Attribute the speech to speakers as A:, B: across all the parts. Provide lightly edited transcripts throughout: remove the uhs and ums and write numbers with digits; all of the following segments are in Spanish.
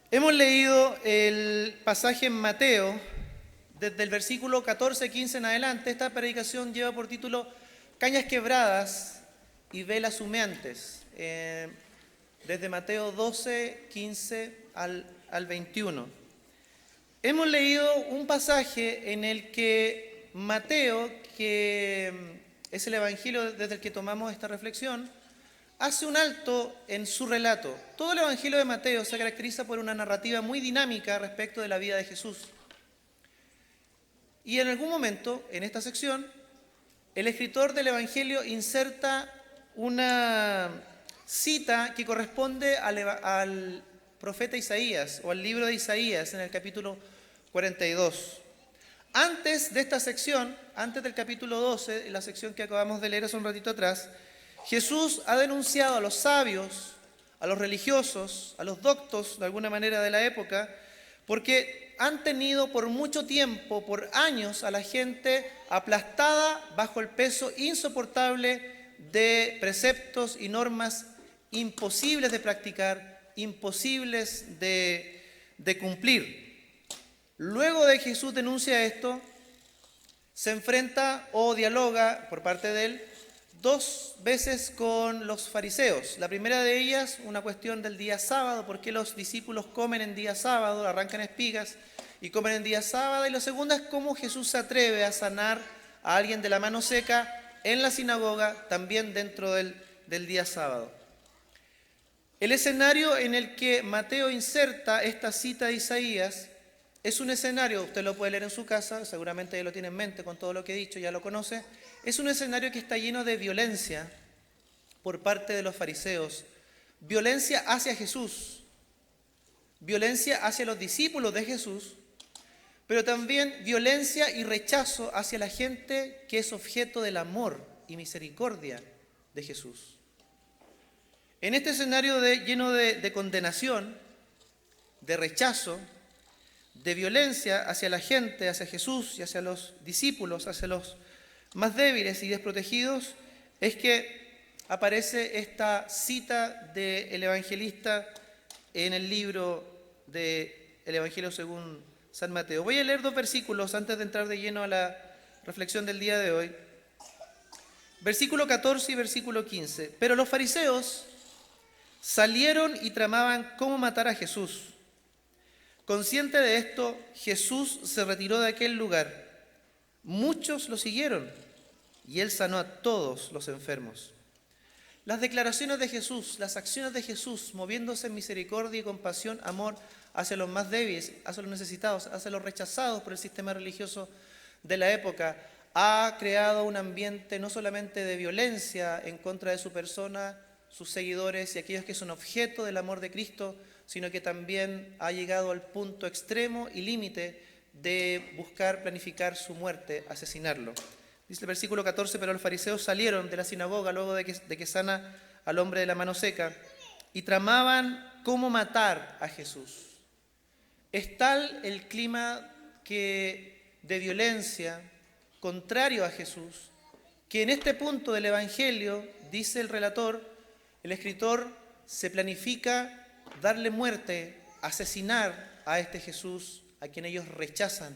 A: Hemos leído el pasaje en Mateo, desde el versículo 14, 15 en adelante. Esta predicación lleva por título Cañas quebradas y velas humeantes, desde Mateo 12, 15 al 21. Hemos leído un pasaje en el que Mateo, que es el evangelio desde el que tomamos esta reflexión, hace un alto en su relato. Todo el Evangelio de Mateo se caracteriza por una narrativa muy dinámica respecto de la vida de Jesús. Y en algún momento, en esta sección, el escritor del Evangelio inserta una cita que corresponde al profeta Isaías o al libro de Isaías en el capítulo 42. Antes de esta sección, antes del capítulo 12, la sección que acabamos de leer hace un ratito atrás, Jesús ha denunciado a los sabios, a los religiosos, a los doctos de alguna manera de la época, porque han tenido por mucho tiempo, por años, a la gente aplastada bajo el peso insoportable de preceptos y normas imposibles de practicar, imposibles de cumplir. Luego de que Jesús denuncia esto, se enfrenta o dialoga por parte de él dos veces con los fariseos. La primera de ellas, una cuestión del día sábado, por qué los discípulos comen en día sábado, arrancan espigas y comen en día sábado. Y la segunda es cómo Jesús se atreve a sanar a alguien de la mano seca en la sinagoga, también dentro del día sábado. El escenario en el que Mateo inserta esta cita de Isaías es un escenario, usted lo puede leer en su casa, seguramente ya lo tiene en mente con todo lo que he dicho, ya lo conoce. Es un escenario que está lleno de violencia por parte de los fariseos, violencia hacia Jesús, violencia hacia los discípulos de Jesús, pero también violencia y rechazo hacia la gente que es objeto del amor y misericordia de Jesús. En este escenario lleno de condenación, de rechazo, de violencia hacia la gente, hacia Jesús y hacia los discípulos, hacia los más débiles y desprotegidos, es que aparece esta cita del evangelista en el libro del Evangelio según San Mateo. Voy a leer dos versículos antes de entrar de lleno a la reflexión del día de hoy. Versículo 14 y versículo 15. Pero los fariseos salieron y tramaban cómo matar a Jesús. Consciente de esto, Jesús se retiró de aquel lugar. Muchos lo siguieron y él sanó a todos los enfermos. Las declaraciones de Jesús, las acciones de Jesús, moviéndose en misericordia y compasión, amor hacia los más débiles, hacia los necesitados, hacia los rechazados por el sistema religioso de la época, ha creado un ambiente no solamente de violencia en contra de su persona, sus seguidores y aquellos que son objeto del amor de Cristo, sino que también ha llegado al punto extremo y límite de buscar planificar su muerte, asesinarlo. Dice el versículo 14, pero los fariseos salieron de la sinagoga luego de que sana al hombre de la mano seca y tramaban cómo matar a Jesús. Es tal el clima de violencia contrario a Jesús, que en este punto del Evangelio, dice el relator, el escritor, se planifica darle muerte, asesinar a este Jesús a quien ellos rechazan,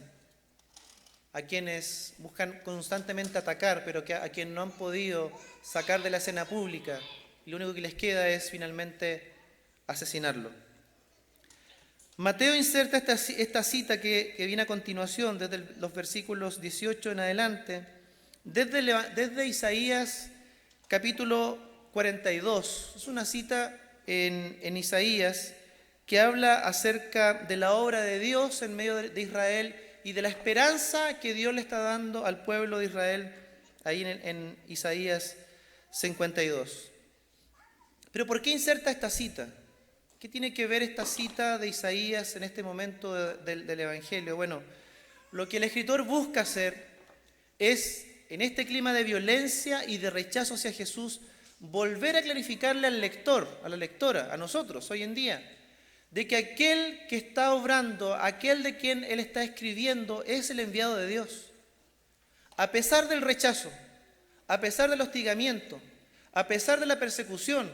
A: a quienes buscan constantemente atacar, pero a quien no han podido sacar de la escena pública, y lo único que les queda es finalmente asesinarlo. Mateo inserta esta cita que viene a continuación, desde los versículos 18 en adelante, desde Isaías capítulo 42. Es una cita en Isaías que habla acerca de la obra de Dios en medio de Israel y de la esperanza que Dios le está dando al pueblo de Israel ahí en Isaías 52. Pero ¿por qué inserta esta cita? ¿Qué tiene que ver esta cita de Isaías en este momento del Evangelio? Bueno, lo que el escritor busca hacer es, en este clima de violencia y de rechazo hacia Jesús, volver a clarificarle al lector, a la lectora, a nosotros hoy en día, de que aquel que está obrando, aquel de quien él está escribiendo, es el enviado de Dios. A pesar del rechazo, a pesar del hostigamiento, a pesar de la persecución,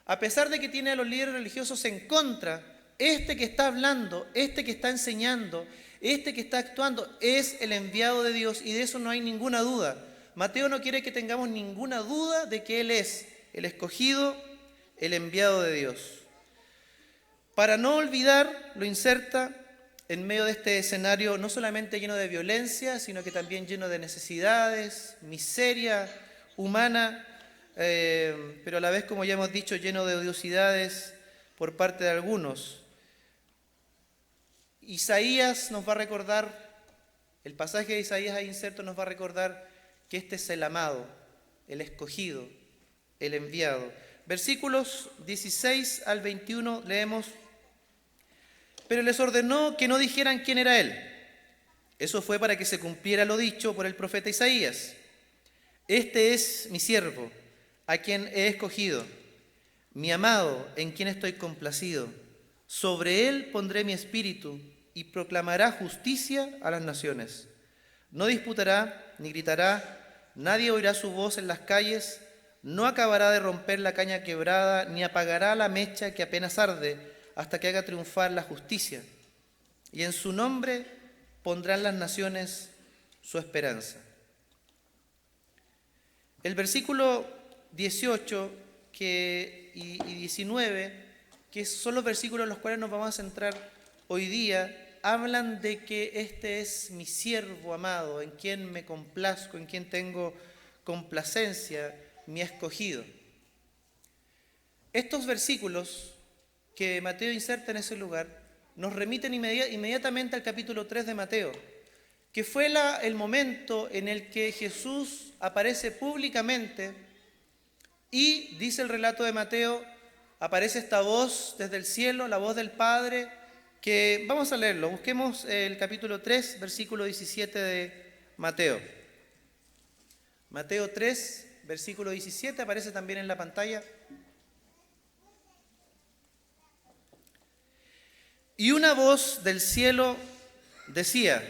A: a pesar de que tiene a los líderes religiosos en contra, este que está hablando, este que está enseñando, este que está actuando, es el enviado de Dios y de eso no hay ninguna duda. Mateo no quiere que tengamos ninguna duda de que Él es el escogido, el enviado de Dios. Para no olvidar, lo inserta en medio de este escenario no solamente lleno de violencia, sino que también lleno de necesidades, miseria humana, pero a la vez, como ya hemos dicho, lleno de odiosidades por parte de algunos. Isaías nos va a recordar, el pasaje de Isaías ahí inserto nos va a recordar que este es el amado, el escogido, el enviado. Versículos 16 al 21 leemos: pero les ordenó que no dijeran quién era él. Eso fue para que se cumpliera lo dicho por el profeta Isaías. Este es mi siervo, a quien he escogido, mi amado, en quien estoy complacido. Sobre él pondré mi espíritu y proclamará justicia a las naciones. No disputará ni gritará, nadie oirá su voz en las calles, no acabará de romper la caña quebrada, ni apagará la mecha que apenas arde, hasta que haga triunfar la justicia. Y en su nombre pondrán las naciones su esperanza. El versículo 18 y 19, que son los versículos en los cuales nos vamos a centrar hoy día, hablan de que este es mi siervo amado, en quien me complazco, en quien tengo complacencia, mi escogido. Estos versículos que Mateo inserta en ese lugar nos remiten inmediatamente al capítulo 3 de Mateo, que fue el momento en el que Jesús aparece públicamente y, dice el relato de Mateo, aparece esta voz desde el cielo, la voz del Padre, que vamos a leerlo. Busquemos el capítulo 3, versículo 17 de Mateo. Mateo 3, versículo 17, aparece también en la pantalla. Y una voz del cielo decía: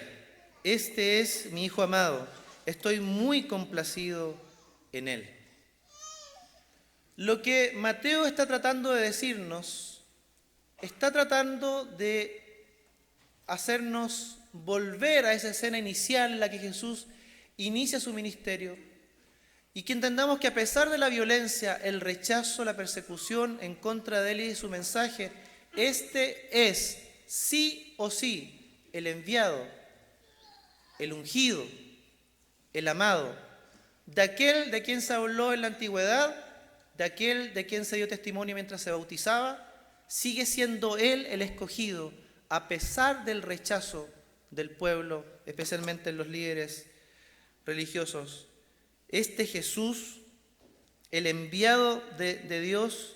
A: este es mi Hijo amado, estoy muy complacido en él. Lo que Mateo está tratando de decirnos, está tratando de hacernos volver a esa escena inicial en la que Jesús inicia su ministerio y que entendamos que a pesar de la violencia, el rechazo, la persecución en contra de él y de su mensaje, este es, sí o sí, el enviado, el ungido, el amado, de aquel de quien se habló en la antigüedad, de aquel de quien se dio testimonio mientras se bautizaba. Sigue siendo él el escogido, a pesar del rechazo del pueblo, especialmente los líderes religiosos. Este Jesús, el enviado de Dios,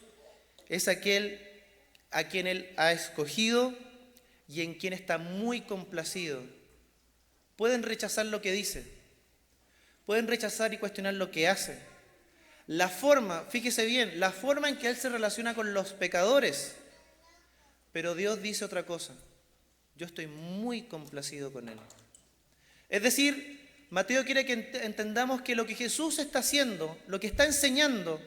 A: es aquel a quien él ha escogido y en quien está muy complacido. Pueden rechazar lo que dice, pueden rechazar y cuestionar lo que hace. La forma, fíjese bien, la forma en que él se relaciona con los pecadores, pero Dios dice otra cosa: yo estoy muy complacido con él. Es decir, Mateo quiere que entendamos que lo que Jesús está haciendo, lo que está enseñando,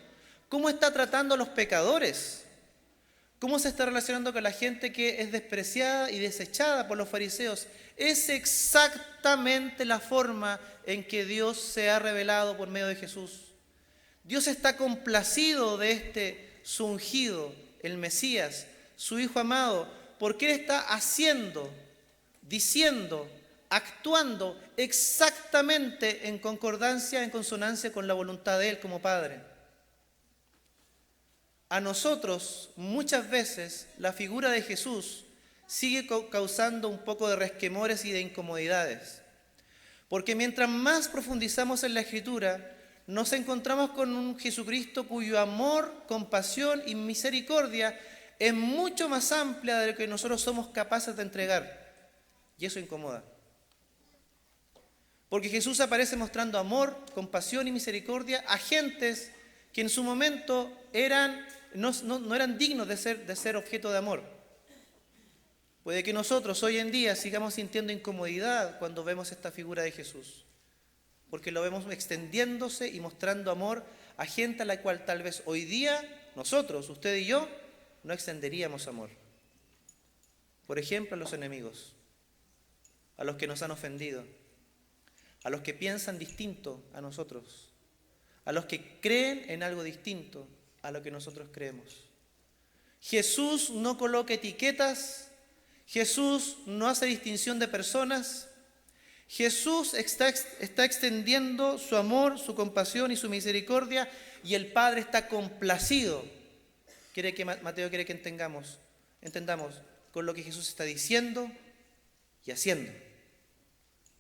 A: cómo está tratando a los pecadores, cómo se está relacionando con la gente que es despreciada y desechada por los fariseos, es exactamente la forma en que Dios se ha revelado por medio de Jesús. Dios está complacido de este su ungido, el Mesías, su Hijo amado, porque Él está haciendo, diciendo, actuando exactamente en concordancia, en consonancia con la voluntad de Él como Padre. A nosotros, muchas veces, la figura de Jesús sigue causando un poco de resquemores y de incomodidades. Porque mientras más profundizamos en la Escritura, nos encontramos con un Jesucristo cuyo amor, compasión y misericordia es mucho más amplia de lo que nosotros somos capaces de entregar. Y eso incomoda. Porque Jesús aparece mostrando amor, compasión y misericordia a gentes que en su momento no eran dignos de ser objeto de amor. Puede que nosotros hoy en día sigamos sintiendo incomodidad cuando vemos esta figura de Jesús, porque lo vemos extendiéndose y mostrando amor a gente a la cual tal vez hoy día nosotros, usted y yo, no extenderíamos amor. Por ejemplo, a los enemigos, a los que nos han ofendido, a los que piensan distinto a nosotros, a los que creen en algo distinto a lo que nosotros creemos. Jesús no coloca etiquetas, Jesús no hace distinción de personas, Jesús está extendiendo su amor, su compasión y su misericordia, y el Padre está complacido. Mateo quiere que entendamos con lo que Jesús está diciendo y haciendo.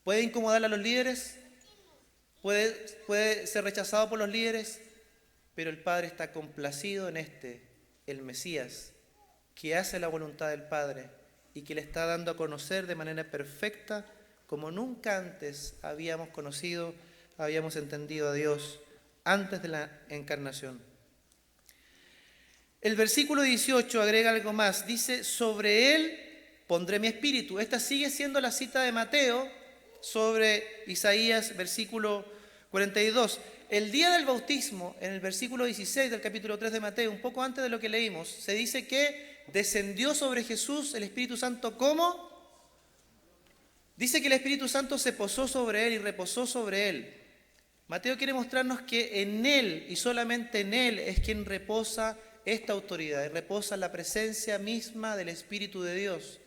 A: ¿Puede incomodar a los líderes? ¿Puede ser rechazado por los líderes? Pero el Padre está complacido en el Mesías, que hace la voluntad del Padre y que le está dando a conocer de manera perfecta, como nunca antes habíamos conocido, habíamos entendido a Dios antes de la encarnación. El versículo 18 agrega algo más, dice: sobre él pondré mi espíritu. Esta sigue siendo la cita de Mateo sobre Isaías, versículo 42. El día del bautismo, en el versículo 16 del capítulo 3 de Mateo, un poco antes de lo que leímos, se dice que descendió sobre Jesús el Espíritu Santo. ¿Cómo? Dice que el Espíritu Santo se posó sobre él y reposó sobre él. Mateo quiere mostrarnos que en él y solamente en él es quien reposa esta autoridad, y reposa la presencia misma del Espíritu de Dios.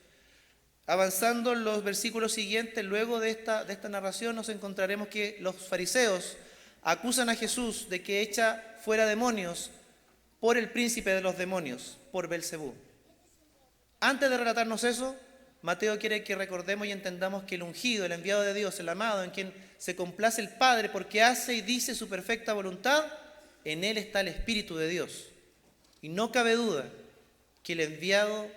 A: Avanzando en los versículos siguientes, luego de esta narración, nos encontraremos que los fariseos acusan a Jesús de que echa fuera demonios por el príncipe de los demonios, por Belcebú. Antes de relatarnos eso, Mateo quiere que recordemos y entendamos que el ungido, el enviado de Dios, el amado, en quien se complace el Padre porque hace y dice su perfecta voluntad, en él está el Espíritu de Dios. Y no cabe duda que el enviado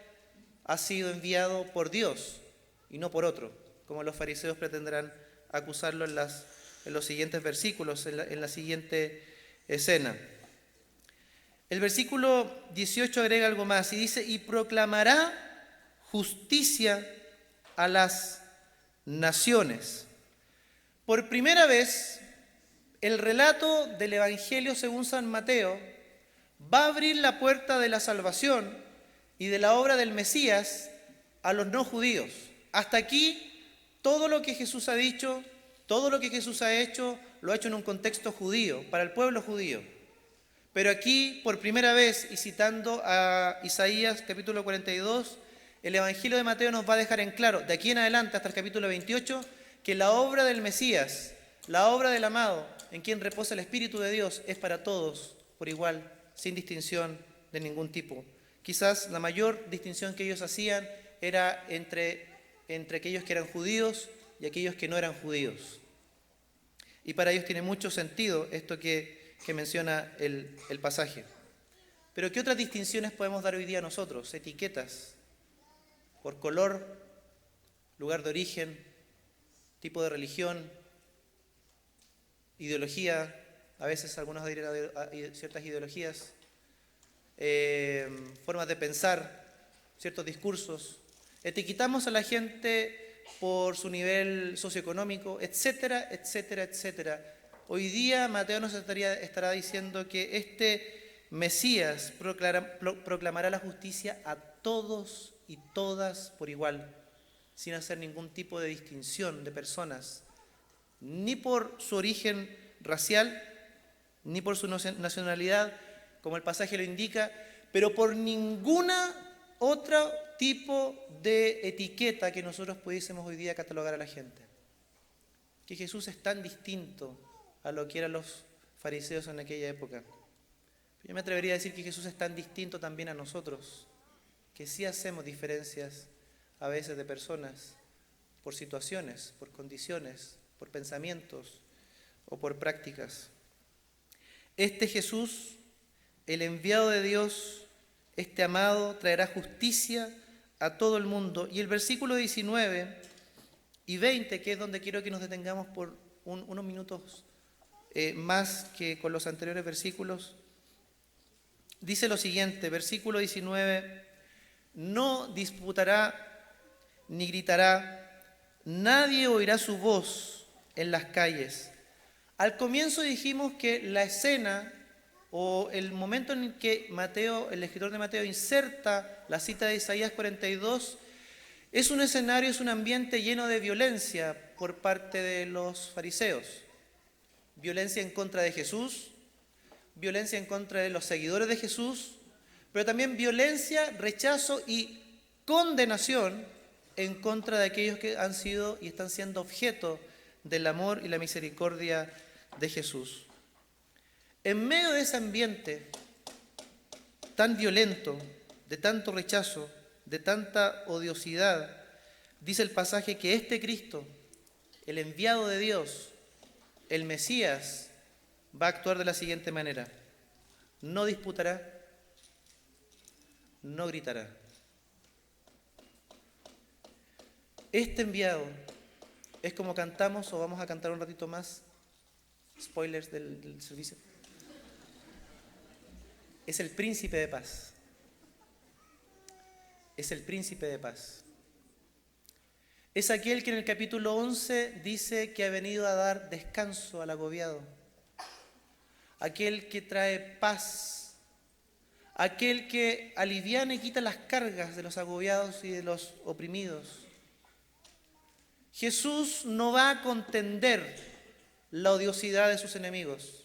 A: ha sido enviado por Dios y no por otro, como los fariseos pretenderán acusarlo en los siguientes versículos, en la siguiente escena. El versículo 18 agrega algo más y dice: y proclamará justicia a las naciones. Por primera vez, el relato del Evangelio según San Mateo va a abrir la puerta de la salvación y de la obra del Mesías a los no judíos. Hasta aquí, todo lo que Jesús ha dicho, todo lo que Jesús ha hecho, lo ha hecho en un contexto judío, para el pueblo judío. Pero aquí, por primera vez, y citando a Isaías capítulo 42, el Evangelio de Mateo nos va a dejar en claro, de aquí en adelante hasta el capítulo 28, que la obra del Mesías, la obra del amado, en quien reposa el Espíritu de Dios, es para todos por igual, sin distinción de ningún tipo. Quizás la mayor distinción que ellos hacían era entre aquellos que eran judíos y aquellos que no eran judíos. Y para ellos tiene mucho sentido esto que menciona el pasaje. Pero ¿qué otras distinciones podemos dar hoy día nosotros? Etiquetas por color, lugar de origen, tipo de religión, ideología, a veces algunos adhieren a ciertas ideologías, formas de pensar, ciertos discursos. Etiquetamos a la gente por su nivel socioeconómico, etcétera, etcétera, etcétera. Hoy día Mateo nos estará diciendo que este Mesías proclamará la justicia a todos y todas por igual, sin hacer ningún tipo de distinción de personas, ni por su origen racial, ni por su nacionalidad, como el pasaje lo indica, pero por ninguna otro tipo de etiqueta que nosotros pudiésemos hoy día catalogar a la gente. Que Jesús es tan distinto a lo que eran los fariseos en aquella época. Yo me atrevería a decir que Jesús es tan distinto también a nosotros, que sí hacemos diferencias a veces de personas por situaciones, por condiciones, por pensamientos o por prácticas. Este Jesús, el enviado de Dios, este amado, traerá justicia a todo el mundo. Y el versículo 19 y 20, que es donde quiero que nos detengamos por unos minutos más que con los anteriores versículos, dice lo siguiente, versículo 19: no disputará ni gritará, nadie oirá su voz en las calles. Al comienzo dijimos que la escena o el momento en que Mateo, el escritor de Mateo, inserta la cita de Isaías 42, Es un escenario, es un ambiente lleno de violencia por parte de los fariseos. Violencia en contra de Jesús, violencia en contra de los seguidores de Jesús, pero también violencia, rechazo y condenación en contra de aquellos que han sido y están siendo objeto del amor y la misericordia de Jesús. En medio de ese ambiente tan violento, de tanto rechazo, de tanta odiosidad, dice el pasaje que este Cristo, el enviado de Dios, el Mesías, va a actuar de la siguiente manera: no disputará, no gritará. Este enviado es como cantamos, o vamos a cantar un ratito más, spoilers del servicio, es el príncipe de paz. Es el príncipe de paz. Es aquel que en el capítulo 11 dice que ha venido a dar descanso al agobiado. Aquel que trae paz. Aquel que aliviana y quita las cargas de los agobiados y de los oprimidos. Jesús no va a contender la odiosidad de sus enemigos.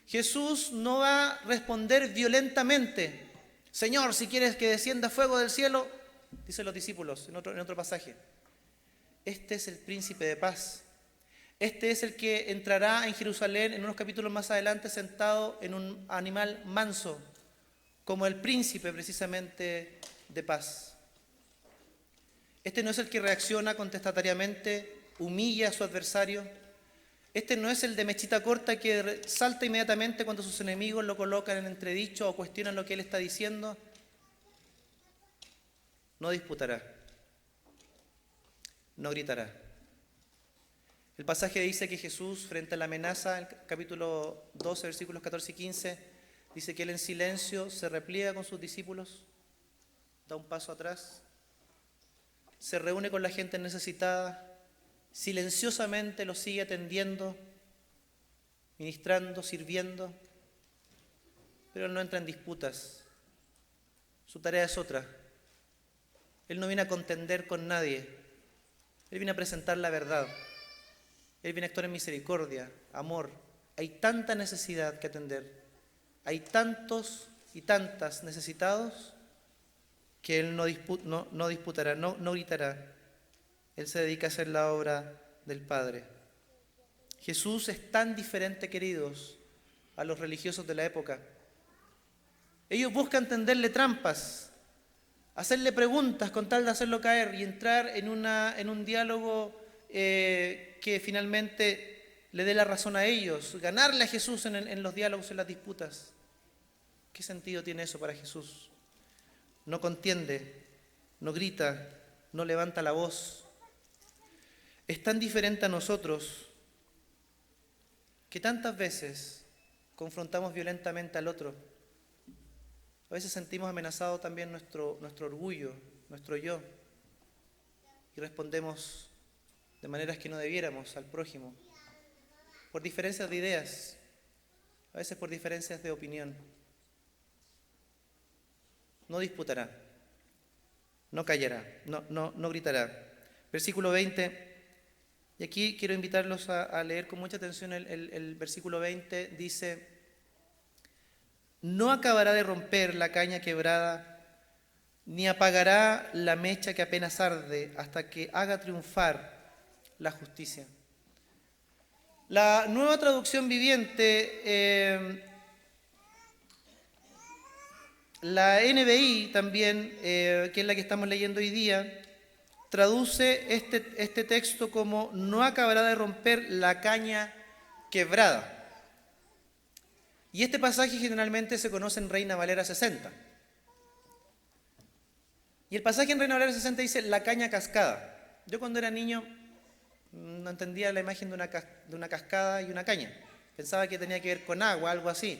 A: Jesús no va a responder violentamente: Señor, si quieres que descienda fuego del cielo, dicen los discípulos en otro pasaje. Este es el príncipe de paz. Este es el que entrará en Jerusalén en unos capítulos más adelante sentado en un animal manso, como el príncipe precisamente de paz. Este no es el que reacciona contestatariamente, humilla a su adversario. Este no es el de mechita corta que salta inmediatamente cuando sus enemigos lo colocan en entredicho o cuestionan lo que él está diciendo. No disputará, no gritará. El pasaje dice que Jesús, frente a la amenaza, en el capítulo 12, versículos 14 y 15, dice que él en silencio se repliega con sus discípulos, da un paso atrás, se reúne con la gente necesitada, silenciosamente los sigue atendiendo, ministrando, sirviendo, pero él no entra en disputas. Su tarea es otra. Él no viene a contender con nadie. Él viene a presentar la verdad. Él viene a actuar en misericordia, amor. Hay tanta necesidad que atender. Hay tantos y tantas necesitados que él no disputará, no gritará. Él se dedica a hacer la obra del Padre. Jesús es tan diferente, queridos, a los religiosos de la época. Ellos buscan tenderle trampas, hacerle preguntas con tal de hacerlo caer y entrar en un diálogo que finalmente le dé la razón a ellos, ganarle a Jesús en los diálogos, en las disputas. ¿Qué sentido tiene eso para Jesús? No contiende, no grita, no levanta la voz. Es tan diferente a nosotros que tantas veces confrontamos violentamente al otro. A veces sentimos amenazado también nuestro orgullo, nuestro yo, y respondemos de maneras que no debiéramos al prójimo, por diferencias de ideas, a veces por diferencias de opinión. No disputará, no callará, no gritará. Versículo 20. Y aquí quiero invitarlos a leer con mucha atención el versículo 20. Dice: no acabará de romper la caña quebrada, ni apagará la mecha que apenas arde, hasta que haga triunfar la justicia. La Nueva Traducción Viviente, la NBI también, que es la que estamos leyendo hoy día, traduce este texto como: no acabará de romper la caña quebrada. Y este pasaje generalmente se conoce en Reina Valera 60. Y el pasaje en Reina Valera 60 dice la caña cascada. Yo cuando era niño no entendía la imagen de una cascada y una caña. Pensaba que tenía que ver con agua, algo así.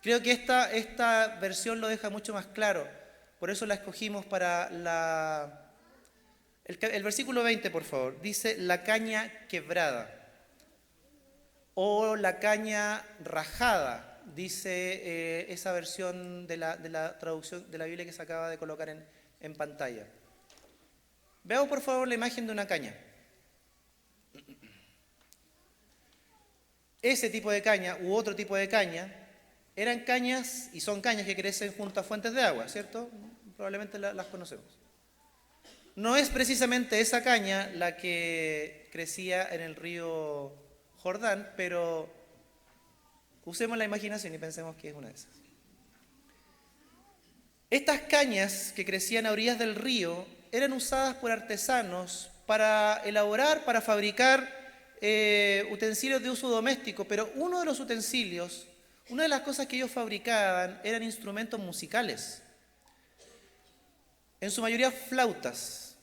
A: Creo que esta versión lo deja mucho más claro. Por eso la escogimos para el versículo 20, por favor. Dice la caña quebrada o la caña rajada, dice esa versión de la traducción de la Biblia que se acaba de colocar en pantalla. Veamos por favor la imagen de una caña. Ese tipo de caña u otro tipo de caña eran cañas y son cañas que crecen junto a fuentes de agua, ¿cierto? Probablemente las conocemos. No es precisamente esa caña la que crecía en el río Jordán, pero usemos la imaginación y pensemos que es una de esas. Estas cañas que crecían a orillas del río eran usadas por artesanos para elaborar, para fabricar utensilios de uso doméstico, pero uno de los utensilios, una de las cosas que ellos fabricaban eran instrumentos musicales, en su mayoría flautas.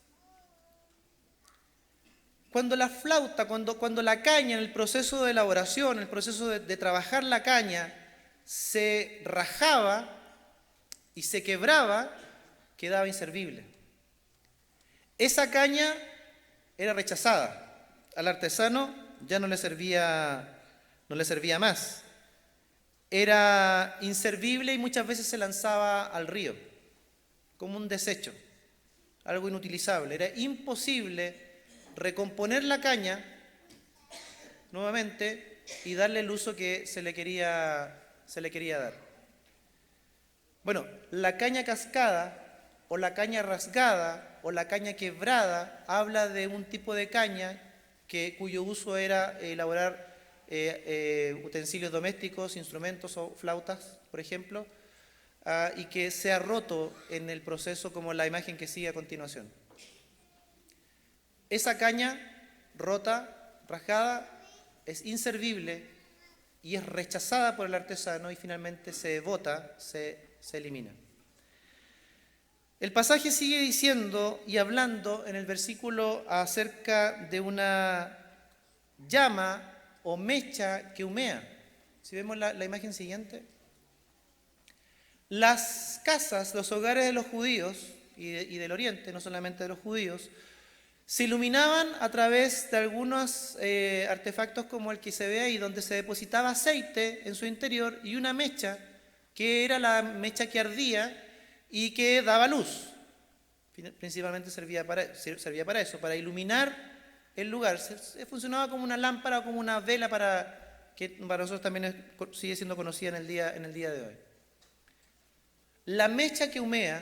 A: Cuando la flauta, cuando la caña en el proceso de elaboración, en el proceso de trabajar la caña, se rajaba y se quebraba, quedaba inservible. Esa caña era rechazada. Al artesano ya no le servía más. Era inservible y muchas veces se lanzaba al río como un desecho, algo inutilizable. Era imposible recomponer la caña nuevamente y darle el uso que se le quería dar. Bueno, la caña cascada o la caña rasgada o la caña quebrada habla de un tipo de caña cuyo uso era elaborar utensilios domésticos, instrumentos o flautas, por ejemplo, y que se ha roto en el proceso como la imagen que sigue a continuación. Esa caña rota, rasgada, es inservible y es rechazada por el artesano y finalmente se bota, se elimina. El pasaje sigue diciendo y hablando en el versículo acerca de una llama o mecha que humea. Si vemos la imagen siguiente. Las casas, los hogares de los judíos y del oriente, no solamente de los judíos, se iluminaban a través de algunos artefactos como el que se ve ahí, donde se depositaba aceite en su interior y una mecha, que era la mecha que ardía y que daba luz. Principalmente servía para eso, para iluminar el lugar. Funcionaba como una lámpara o como una vela que para nosotros también sigue siendo conocida en el día de hoy. La mecha que humea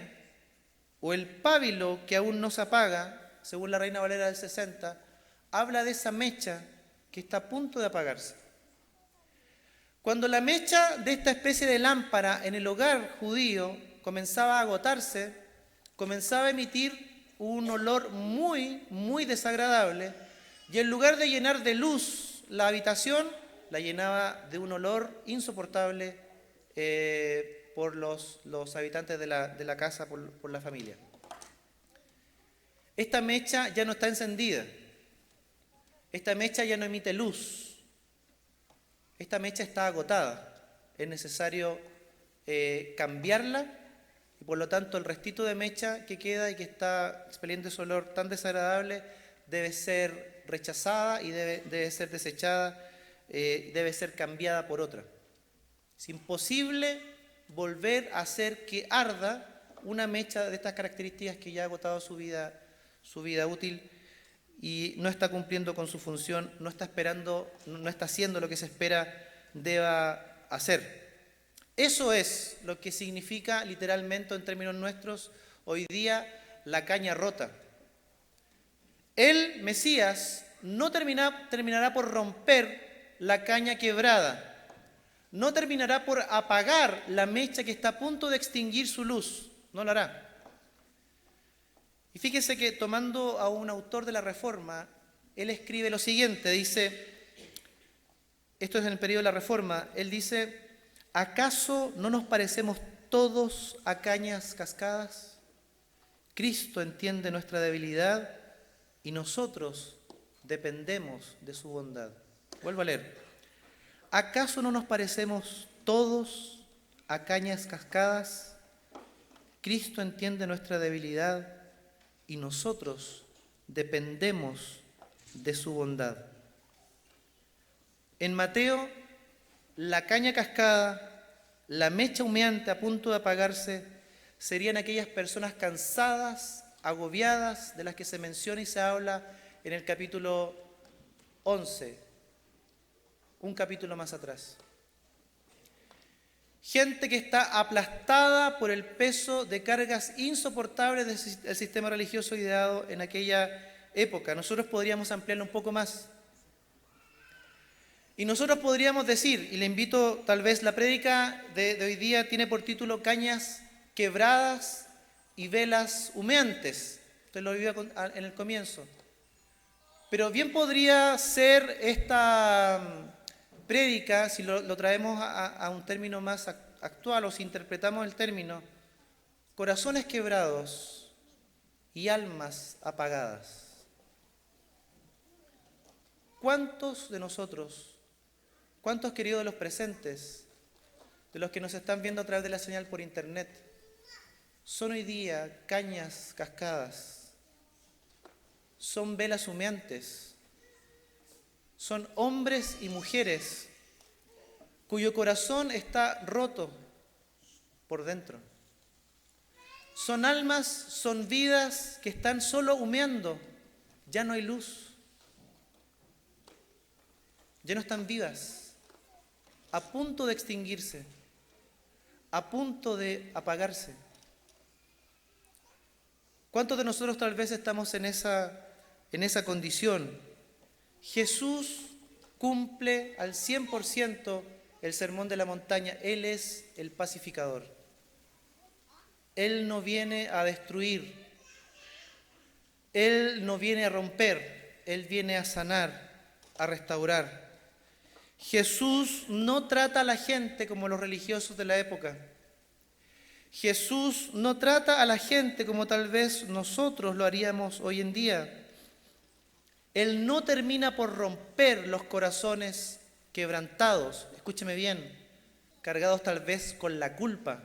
A: o el pábilo que aún no se apaga, según la Reina Valera del 60, habla de esa mecha que está a punto de apagarse. Cuando la mecha de esta especie de lámpara en el hogar judío comenzaba a agotarse, comenzaba a emitir un olor muy, muy desagradable y en lugar de llenar de luz la habitación, la llenaba de un olor insoportable por los habitantes de la casa, por la familia. Esta mecha ya no está encendida, esta mecha ya no emite luz, esta mecha está agotada, es necesario cambiarla. Y por lo tanto el restito de mecha que queda y que está expeliendo ese olor tan desagradable debe ser rechazada y debe ser desechada, debe ser cambiada por otra. Es imposible volver a hacer que arda una mecha de estas características que ya ha agotado su vida útil y no está cumpliendo con su función, no está haciendo lo que se espera deba hacer. Eso es lo que significa literalmente en términos nuestros hoy día la caña rota. El Mesías no terminará por romper la caña quebrada, no terminará por apagar la mecha que está a punto de extinguir su luz, no lo hará. Y fíjese que tomando a un autor de la Reforma, él escribe lo siguiente, dice, esto es en el periodo de la Reforma, él dice: ¿acaso no nos parecemos todos a cañas cascadas? Cristo entiende nuestra debilidad y nosotros dependemos de su bondad. Vuelvo a leer. ¿Acaso no nos parecemos todos a cañas cascadas? Cristo entiende nuestra debilidad y nosotros dependemos de su bondad. En Mateo, la caña cascada, la mecha humeante a punto de apagarse, serían aquellas personas cansadas agobiadas de las que se menciona y se habla en el capítulo 11, un capítulo más atrás. Gente que está aplastada por el peso de cargas insoportables del sistema religioso ideado en aquella época. Nosotros podríamos ampliarlo un poco más. Y nosotros podríamos decir, y le invito, tal vez la prédica de hoy día tiene por título Cañas quebradas y velas humeantes. Usted lo vio en el comienzo. Pero bien podría ser esta prédica, si lo traemos a un término más actual o si interpretamos el término, corazones quebrados y almas apagadas. ¿Cuántos de nosotros, cuántos queridos de los presentes, de los que nos están viendo a través de la señal por internet, son hoy día cañas cascadas, son velas humeantes, son hombres y mujeres cuyo corazón está roto por dentro? Son almas, son vidas que están solo humeando, ya no hay luz, ya no están vivas, a punto de extinguirse, a punto de apagarse. ¿Cuántos de nosotros tal vez estamos en esa condición? Jesús cumple al 100% el sermón de la montaña. Él es el pacificador. Él no viene a destruir. Él no viene a romper. Él viene a sanar, a restaurar. Jesús no trata a la gente como los religiosos de la época. Jesús no trata a la gente como tal vez nosotros lo haríamos hoy en día. Él no termina por romper los corazones quebrantados, escúcheme bien, cargados tal vez con la culpa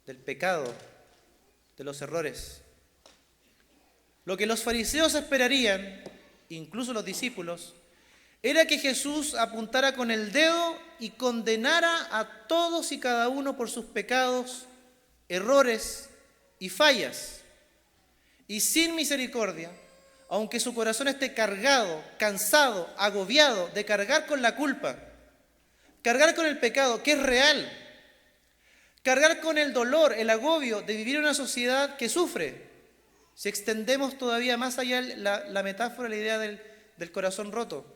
A: del pecado, de los errores. Lo que los fariseos esperarían, incluso los discípulos, era que Jesús apuntara con el dedo y condenara a todos y cada uno por sus pecados, errores y fallas. Y sin misericordia, aunque su corazón esté cargado, cansado, agobiado de cargar con la culpa, cargar con el pecado, que es real, cargar con el dolor, el agobio de vivir en una sociedad que sufre. Si extendemos todavía más allá la metáfora, la idea del corazón roto.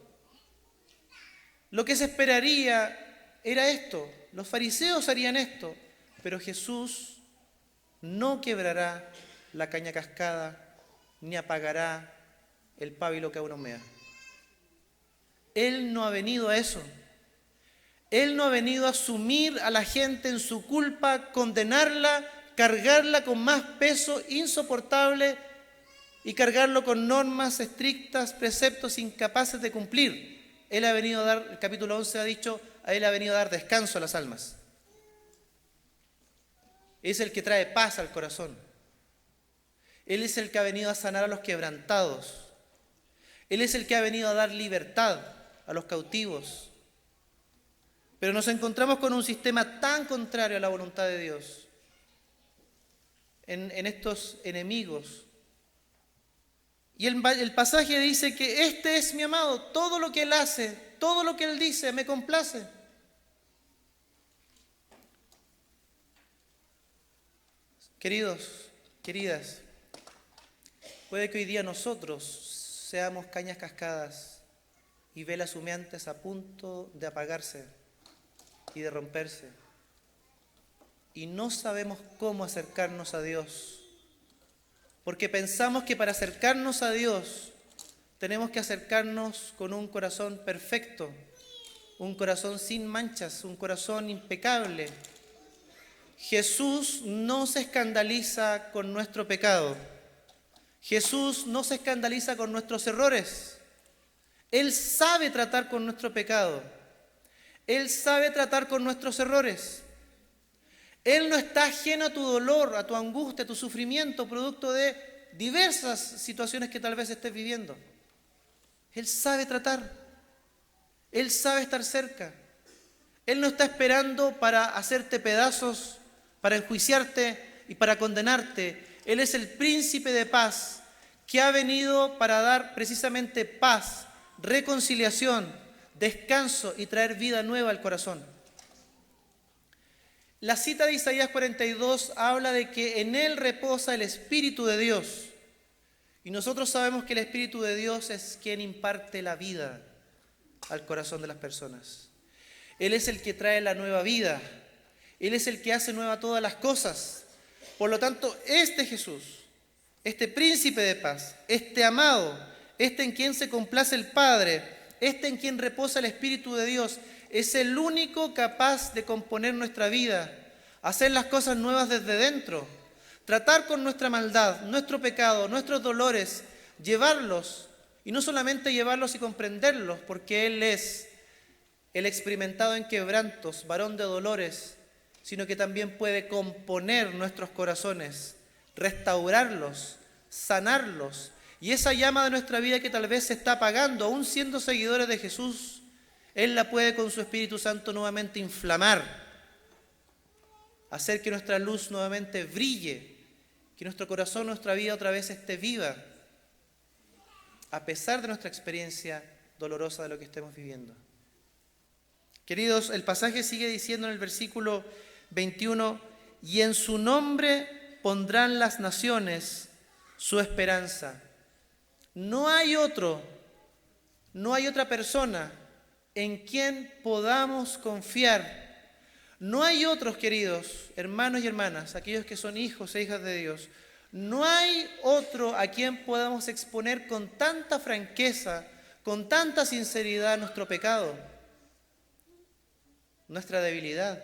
A: Lo que se esperaría era esto, los fariseos harían esto, pero Jesús no quebrará la caña cascada, ni apagará el pábilo que aún humea. Él no ha venido a eso. Él no ha venido a sumir a la gente en su culpa, condenarla, cargarla con más peso insoportable y cargarlo con normas estrictas, preceptos incapaces de cumplir. Él ha venido a dar, el capítulo 11 ha dicho, a Él ha venido a dar descanso a las almas. Es el que trae paz al corazón. Él es el que ha venido a sanar a los quebrantados. Él es el que ha venido a dar libertad a los cautivos. Pero nos encontramos con un sistema tan contrario a la voluntad de Dios, en estos enemigos. Y el pasaje dice que este es mi amado, todo lo que Él hace, todo lo que Él dice, me complace. Queridos, queridas, puede que hoy día nosotros seamos cañas cascadas y velas humeantes a punto de apagarse y de romperse. Y no sabemos cómo acercarnos a Dios. Porque pensamos que para acercarnos a Dios tenemos que acercarnos con un corazón perfecto, un corazón sin manchas, un corazón impecable. Jesús no se escandaliza con nuestro pecado. Jesús no se escandaliza con nuestros errores. Él sabe tratar con nuestro pecado. Él sabe tratar con nuestros errores. Él no está ajeno a tu dolor, a tu angustia, a tu sufrimiento, producto de diversas situaciones que tal vez estés viviendo. Él sabe tratar. Él sabe estar cerca. Él no está esperando para hacerte pedazos, para enjuiciarte y para condenarte. Él es el príncipe de paz, que ha venido para dar precisamente paz, reconciliación, descanso y traer vida nueva al corazón. La cita de Isaías 42 habla de que en Él reposa el Espíritu de Dios. Y nosotros sabemos que el Espíritu de Dios es quien imparte la vida al corazón de las personas. Él es el que trae la nueva vida. Él es el que hace nueva todas las cosas. Por lo tanto, este Jesús, este príncipe de paz, este amado, este en quien se complace el Padre, este en quien reposa el Espíritu de Dios, es el único capaz de componer nuestra vida, hacer las cosas nuevas desde dentro, tratar con nuestra maldad, nuestro pecado, nuestros dolores, llevarlos, y no solamente llevarlos y comprenderlos, porque Él es el experimentado en quebrantos, varón de dolores, sino que también puede componer nuestros corazones, restaurarlos, sanarlos. Y esa llama de nuestra vida que tal vez se está apagando, aún siendo seguidores de Jesús, Él la puede con su Espíritu Santo nuevamente inflamar, hacer que nuestra luz nuevamente brille, que nuestro corazón, nuestra vida otra vez esté viva, a pesar de nuestra experiencia dolorosa de lo que estemos viviendo. Queridos, el pasaje sigue diciendo en el versículo 21, y en su nombre pondrán las naciones su esperanza. No hay otra persona en quien podamos confiar. No hay otros, queridos hermanos y hermanas, aquellos que son hijos e hijas de Dios, no hay otro a quien podamos exponer con tanta franqueza, con tanta sinceridad nuestro pecado, nuestra debilidad.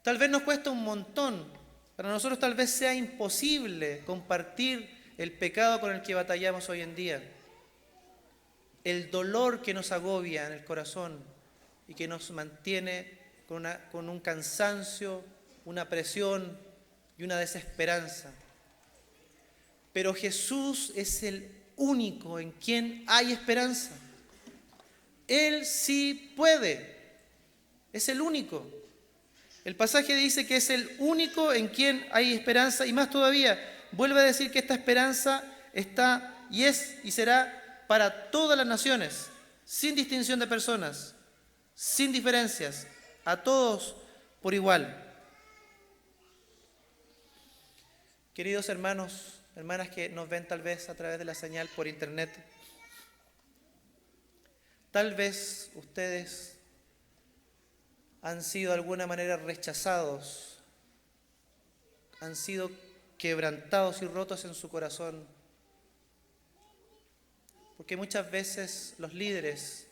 A: Tal vez nos cuesta un montón, para nosotros tal vez sea imposible compartir el pecado con el que batallamos hoy en día, el dolor que nos agobia en el corazón y que nos mantiene con un cansancio, una presión y una desesperanza. Pero Jesús es el único en quien hay esperanza. Él sí puede, es el único. El pasaje dice que es el único en quien hay esperanza, y más todavía, vuelve a decir que esta esperanza está y es y será para todas las naciones, sin distinción de personas, sin diferencias, a todos por igual. Queridos hermanos, hermanas que nos ven tal vez a través de la señal por internet, tal vez ustedes han sido de alguna manera rechazados, han sido quebrantados y rotos en su corazón, porque muchas veces los líderes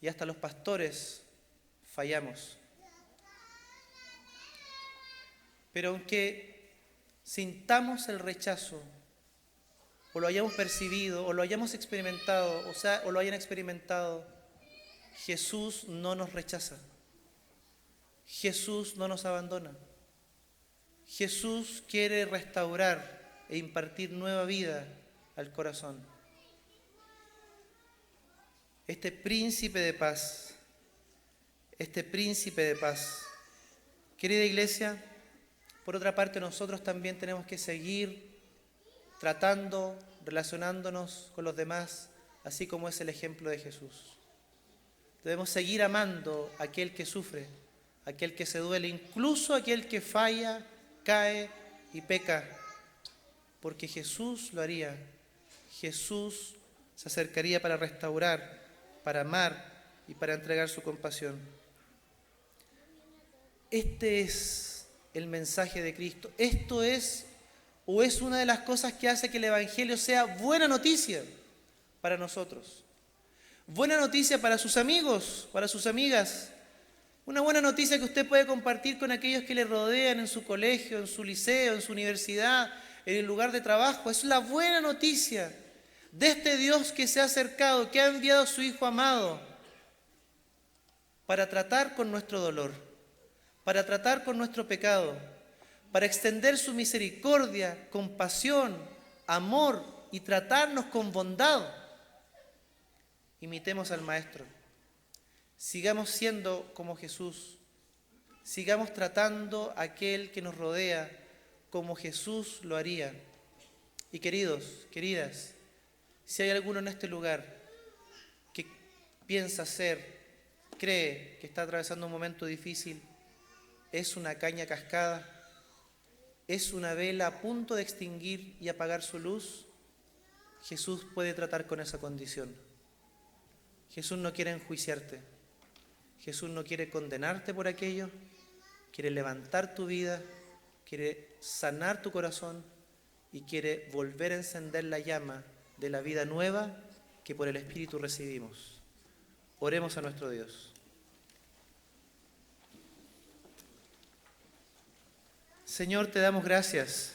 A: y hasta los pastores fallamos. Pero aunque sintamos el rechazo, o lo hayamos percibido, o lo hayamos experimentado, o lo hayan experimentado, Jesús no nos rechaza. Jesús no nos abandona. Jesús quiere restaurar e impartir nueva vida al corazón. Este príncipe de paz, querida iglesia, por otra parte nosotros también tenemos que seguir tratando, relacionándonos con los demás, así como es el ejemplo de Jesús. Debemos seguir amando a aquel que sufre, a aquel que se duele, incluso a aquel que falla, cae y peca, porque Jesús lo haría. Jesús se acercaría para restaurar, para amar y para entregar su compasión. Este es el mensaje de Cristo. Esto es una de las cosas que hace que el Evangelio sea buena noticia para nosotros. Buena noticia para sus amigos, para sus amigas. Una buena noticia que usted puede compartir con aquellos que le rodean en su colegio, en su liceo, en su universidad, en el lugar de trabajo. Es la buena noticia de este Dios que se ha acercado, que ha enviado a su Hijo amado para tratar con nuestro dolor, para tratar con nuestro pecado, para extender su misericordia, compasión, amor y tratarnos con bondad. Imitemos al Maestro. Sigamos siendo como Jesús. Sigamos tratando a aquel que nos rodea como Jesús lo haría. Y queridos, queridas, si hay alguno en este lugar que piensa cree que está atravesando un momento difícil, es una caña cascada, es una vela a punto de extinguir y apagar su luz, Jesús puede tratar con esa condición. Jesús no quiere enjuiciarte, Jesús no quiere condenarte por aquello, quiere levantar tu vida, quiere sanar tu corazón y quiere volver a encender la llama de la vida nueva que por el Espíritu recibimos. Oremos a nuestro Dios. Señor, te damos gracias.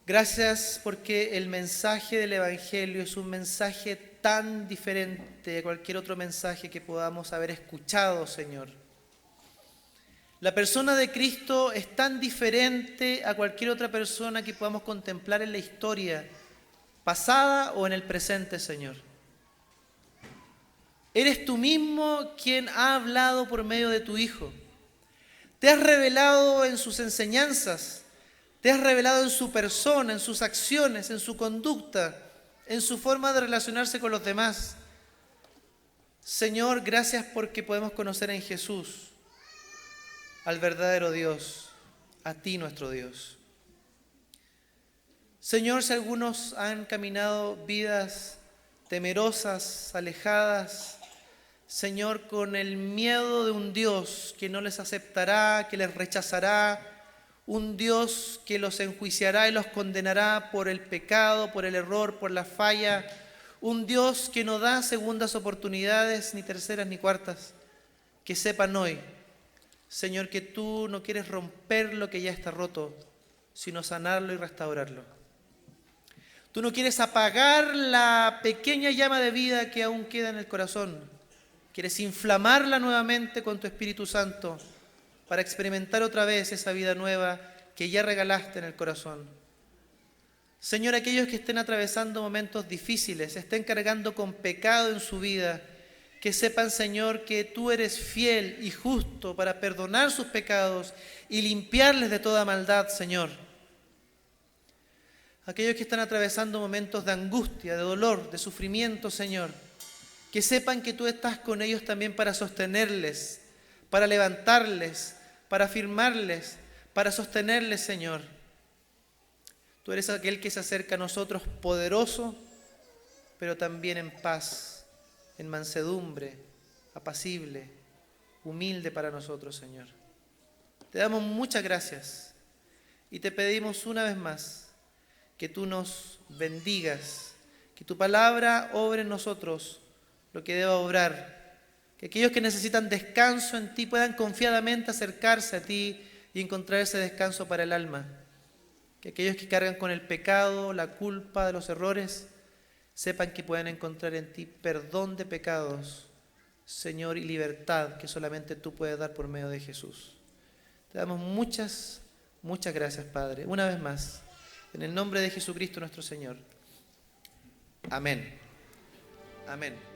A: Gracias porque el mensaje del Evangelio es un mensaje tan diferente de cualquier otro mensaje que podamos haber escuchado, Señor. La persona de Cristo es tan diferente a cualquier otra persona que podamos contemplar en la historia pasada o en el presente, Señor. Eres tú mismo quien ha hablado por medio de tu Hijo. Te has revelado en sus enseñanzas, te has revelado en su persona, en sus acciones, en su conducta, en su forma de relacionarse con los demás. Señor, gracias porque podemos conocer en Jesús al verdadero Dios, a ti nuestro Dios. Señor, si algunos han caminado vidas temerosas, alejadas, Señor, con el miedo de un Dios que no les aceptará, que les rechazará, un Dios que los enjuiciará y los condenará por el pecado, por el error, por la falla, un Dios que no da segundas oportunidades, ni terceras ni cuartas, que sepan hoy, Señor, que tú no quieres romper lo que ya está roto, sino sanarlo y restaurarlo. Tú no quieres apagar la pequeña llama de vida que aún queda en el corazón. Quieres inflamarla nuevamente con tu Espíritu Santo para experimentar otra vez esa vida nueva que ya regalaste en el corazón. Señor, aquellos que estén atravesando momentos difíciles, estén cargando con pecado en su vida, que sepan, Señor, que tú eres fiel y justo para perdonar sus pecados y limpiarles de toda maldad, Señor. Aquellos que están atravesando momentos de angustia, de dolor, de sufrimiento, Señor, que sepan que tú estás con ellos también para sostenerles, para levantarles, para afirmarles, para sostenerles, Señor. Tú eres aquel que se acerca a nosotros poderoso, pero también en paz, en mansedumbre, apacible, humilde para nosotros, Señor. Te damos muchas gracias y te pedimos una vez más que tú nos bendigas, que tu palabra obre en nosotros lo que deba obrar, que aquellos que necesitan descanso en ti puedan confiadamente acercarse a ti y encontrar ese descanso para el alma, que aquellos que cargan con el pecado, la culpa de los errores, sepan que pueden encontrar en ti perdón de pecados, Señor, y libertad que solamente tú puedes dar por medio de Jesús. Te damos muchas gracias, Padre, una vez más, en el nombre de Jesucristo nuestro Señor. Amén. Amén.